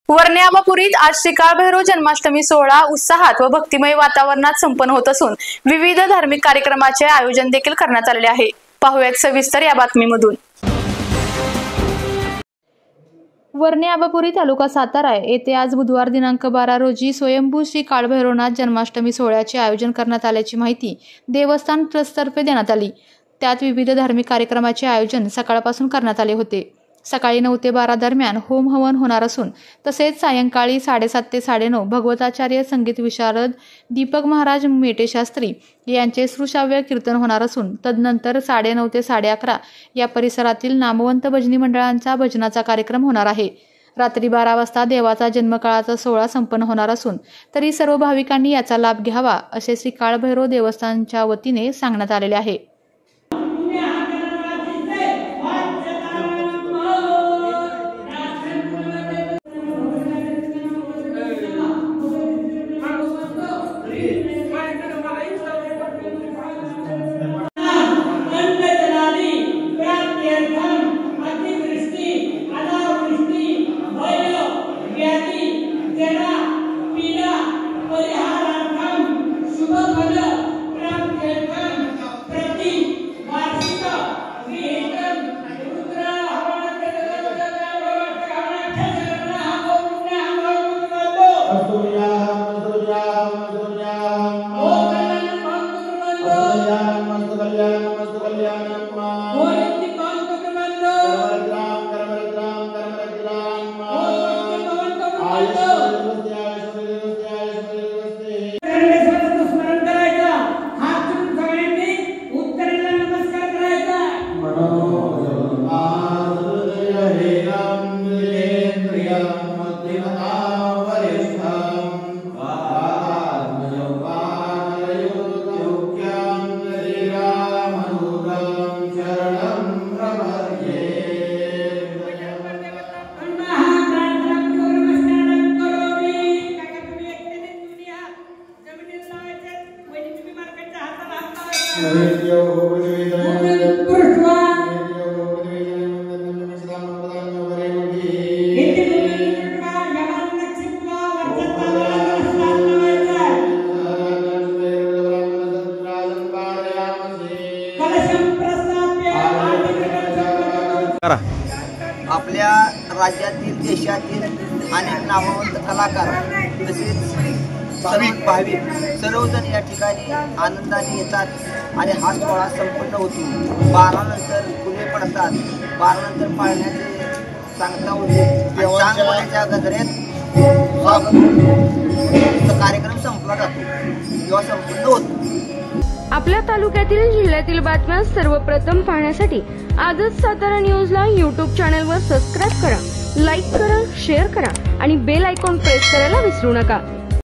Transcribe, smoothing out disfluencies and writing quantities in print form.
वर्णे आबापुरीत आज श्री काळभैरव जन्माष्टमी सोहळा उत्साहात व भक्तिमय वातावरणात संपन्न होत असून विविध धार्मिक कार्यक्रमाचे आयोजन देखील करण्यात आलेले आहे। पाहूयात सविस्तर या बातमीमधून। वर्णे आबापुरी तालुका सातारा येथे आज बुधवार दिनांक 12 रोजी स्वयंभू श्री काळभैरवनाथ जन्माष्टमी सोहळ्याचे आयोजन करण्यात आल्याची माहिती देवस्थान ट्रस्टतर्फे देण्यात आली। त्यात विविध धार्मिक कार्यक्रमाचे आयोजन सकाळपासून करण्यात आले होते। सकाळी 9 ते 12 दरम्यान होम हवन होणार असून तसेच सायंकाळी 7:30 ते 9:30 भगवताचार्य संगीत विशारद दीपक महाराज मेटे शास्त्री यांचे श्रुश्राव्य कीर्तन होणार असून तदनंतर 9:30 ते 11:30 या परिसरातील नामवंत भजनी मंडळांचा भजनाचा कार्यक्रम होणार आहे। रात्री 12 वाजता देवाचा जन्मकाळाचा सोहळा संपन्न होणार असून तरी सर्व भाविकांनी याचा लाभ घ्यावा असे श्री काळभैरव देवस्थानच्या वतीने सांगण्यात आलेले आहे। आपल्या राज्यातील देशातील अनेक नामवंत कलाकार तसेच भाविक सर्वजण या ठिकाणी आनंदाने येतात आणि हा सोहळा संपन्न होतो। 12 नंतर फुले पडतात, 12 नंतर पाळण्याचे सांगता होते, सांगण्याच्या गजरेत कार्यक्रम संपला जातो किंवा संपन्न होतो। आपल्या तालुक्यातील जिल्ह्यातील बातम्या सर्वप्रथम पाहण्यासाठी आजच सातारा न्यूजला YouTube चॅनलवर सबस्क्राइब करा, लाईक करा, शेअर करा आणि बेल आयकॉन प्रेस करायला विसरू नका।